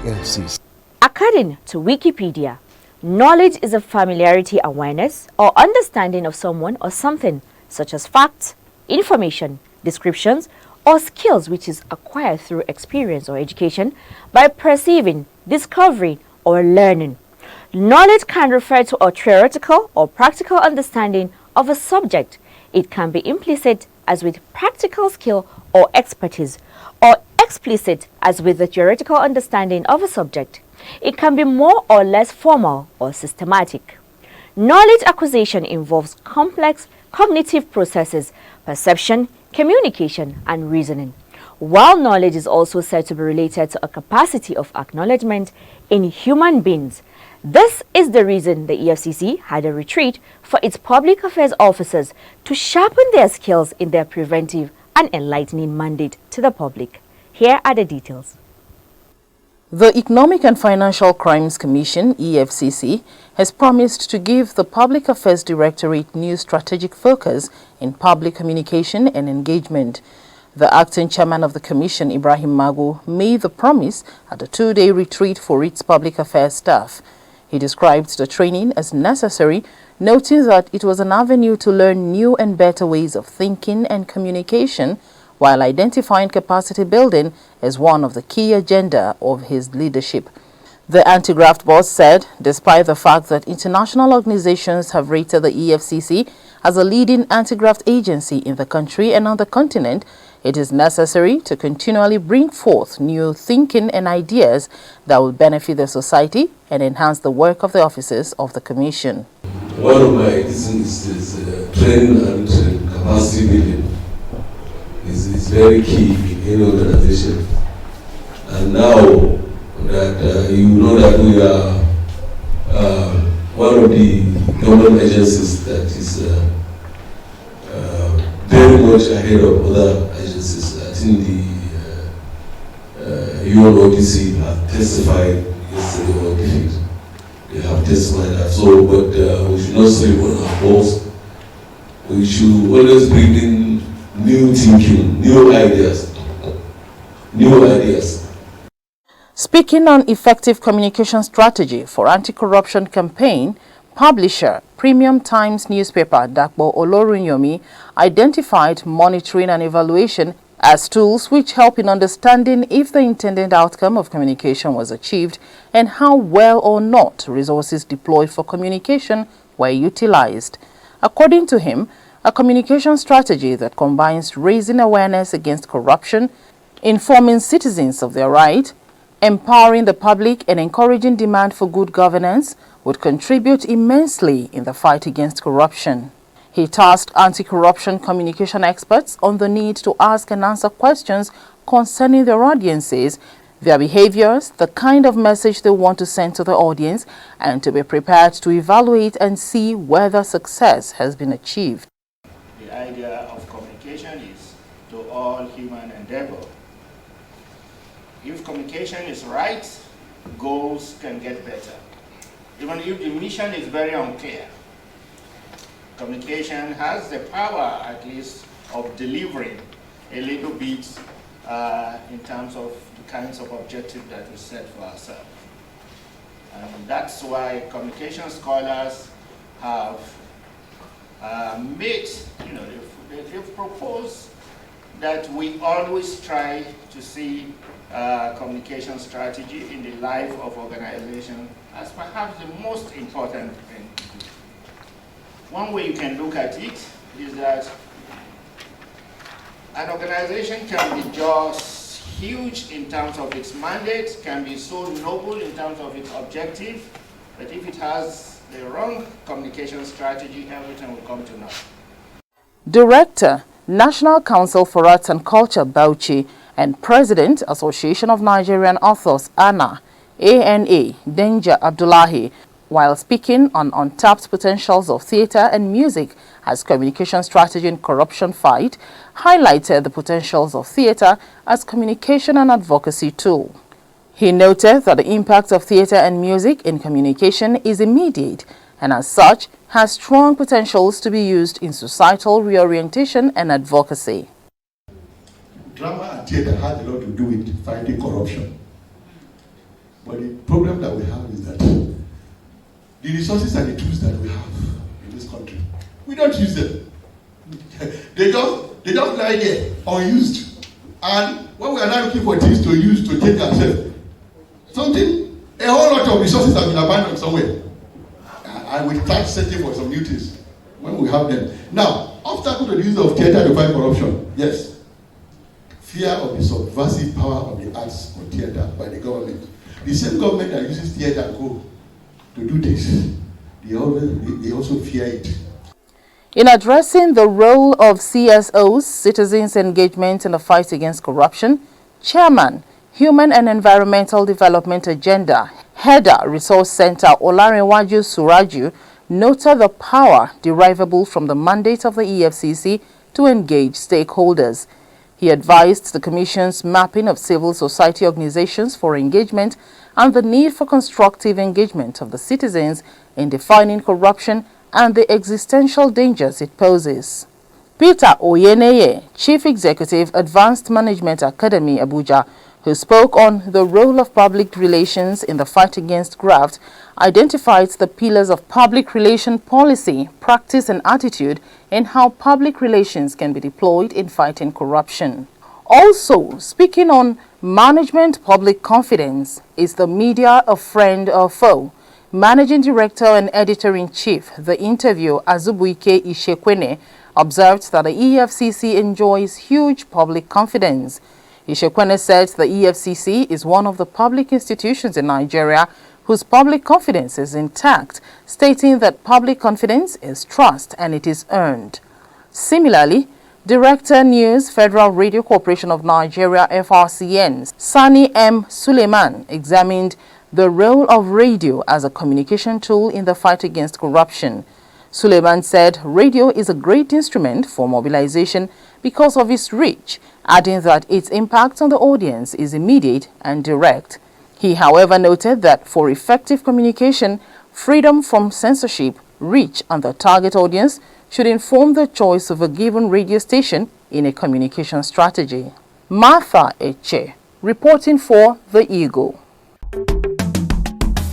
EFCC. According to Wikipedia, knowledge is a familiarity, awareness, or understanding of someone or something, such as facts, information, descriptions, or skills which is acquired through experience or education by perceiving, discovering, or learning. Knowledge can refer to a theoretical or practical understanding of a subject. It can be implicit, as with practical skill or expertise, or explicit, as with the theoretical understanding of a subject. It can be more or less formal or systematic. Knowledge acquisition involves complex cognitive processes, perception, communication, and reasoning. While knowledge is also said to be related to a capacity of acknowledgement in human beings, this is the reason the EFCC had a retreat for its public affairs officers to sharpen their skills in their preventive and enlightening mandate to the public. Here are the details. The Economic and Financial Crimes Commission, EFCC, has promised to give the Public Affairs Directorate new strategic focus in public communication and engagement. The acting chairman of the commission, Ibrahim Magu, made the promise at a two-day retreat for its public affairs staff. He described the training as necessary, noting that it was an avenue to learn new and better ways of thinking and communication, while identifying capacity building as one of the key agenda of his leadership. The anti-graft boss said, despite the fact that international organizations have rated the EFCC as a leading anti-graft agency in the country and on the continent, it is necessary to continually bring forth new thinking and ideas that will benefit the society and enhance the work of the officers of the Commission. One of my reasons is training and capacity building. Is very key in any organization. And now that you know that we are one of the government agencies that is very much ahead of other agencies. I think the UNODC have testified yesterday or defeat. They have testified that. So, but we should not sleep on our balls. We should always bring in new thinking, new ideas. Speaking on effective communication strategy for anti-corruption campaign, publisher Premium Times newspaper Dakpo Olorunyomi identified monitoring and evaluation as tools which help in understanding if the intended outcome of communication was achieved and how well or not resources deployed for communication were utilized. According to him, a communication strategy that combines raising awareness against corruption, informing citizens of their right, empowering the public, and encouraging demand for good governance would contribute immensely in the fight against corruption. He tasked anti-corruption communication experts on the need to ask and answer questions concerning their audiences, their behaviors, the kind of message they want to send to the audience, and to be prepared to evaluate and see whether success has been achieved. The idea of communication is to all human endeavor. If communication is right, goals can get better. Even if the mission is very unclear, communication has the power, at least, of delivering a little bit in terms of the kinds of objectives that we set for ourselves. And that's why communication scholars have they've proposed that we always try to see communication strategy in the life of organization as perhaps the most important thing. One way you can look at it is that an organization can be just huge in terms of its mandate, can be so noble in terms of its objective, but if it has the wrong communication strategy, everything will come to naught. Director, National Council for Arts and Culture, Bauchi, and President, Association of Nigerian Authors, ANA, Denja Abdullahi, while speaking on untapped potentials of theater and music as communication strategy in corruption fight, highlighted the potentials of theater as communication and advocacy tool. He noted that the impact of theater and music in communication is immediate and as such has strong potentials to be used in societal reorientation and advocacy. Drama and theater has a lot to do with fighting corruption. But the problem that we have is that the resources and the tools that we have in this country, we don't use them. They just lie there unused. And when we are now looking for things to use to take ourselves, a whole lot of resources have been abandoned somewhere. And we start searching for some new things when we have them. Now, obstacle to the use of theatre to fight corruption. Yes. Fear of the subversive power of the arts or theatre by the government. The same government that uses theatre and co to do this, they also fear it. In addressing the role of CSOs, Citizens Engagement in the Fight Against Corruption, Chairman, Human and Environmental Development Agenda, Header Resource Center Olarinwaju Suraju noted the power derivable from the mandate of the EFCC to engage stakeholders. He advised the Commission's mapping of civil society organizations for engagement and the need for constructive engagement of the citizens in defining corruption and the existential dangers it poses. Peter Oyeneye, Chief Executive, Advanced Management Academy, Abuja, who spoke on the role of public relations in the fight against graft, identified the pillars of public relation policy, practice and attitude in how public relations can be deployed in fighting corruption. Also, speaking on management public confidence, is the media a friend or foe? Managing Director and Editor-in-Chief, The Interview, Azubuike Ishekwene, observed that the EFCC enjoys huge public confidence. Ishekwene said the EFCC is one of the public institutions in Nigeria whose public confidence is intact, stating that public confidence is trust and it is earned. Similarly, Director News, Federal Radio Corporation of Nigeria, FRCN, Sani M. Suleiman, examined the role of radio as a communication tool in the fight against corruption. Suleiman said radio is a great instrument for mobilization because of its reach, adding that its impact on the audience is immediate and direct. He, however, noted that for effective communication, freedom from censorship, reach, and the target audience should inform the choice of a given radio station in a communication strategy. Martha Eche, reporting for The Eagle.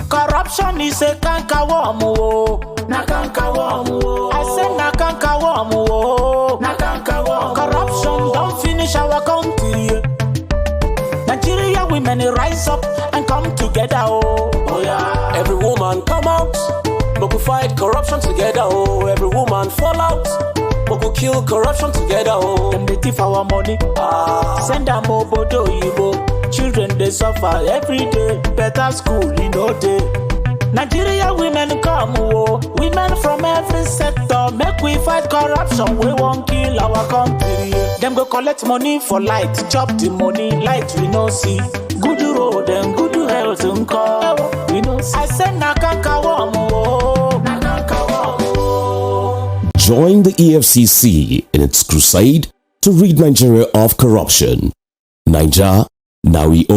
Corruption is a cankerworm, na cankerworm. I say na cankerworm, na cankerworm. Corruption don't finish our country. Nigeria women rise up and come together, oh yeah. Every woman come out, but we fight corruption together, oh. Every woman fall out, but we kill corruption together, oh. Them they thief our money, send them obodo yibo. Children they suffer every day, better school in no day. Nigeria women come, oh. Women from every sector, make we fight corruption, we won't kill our country. Them go collect money for light, chop the money, light we no see. Good road and good health and call, we no see. I said na cankerworm, oh, na cankerworm, oh. Join the EFCC in its crusade to rid Nigeria of corruption. Nigeria, now we own.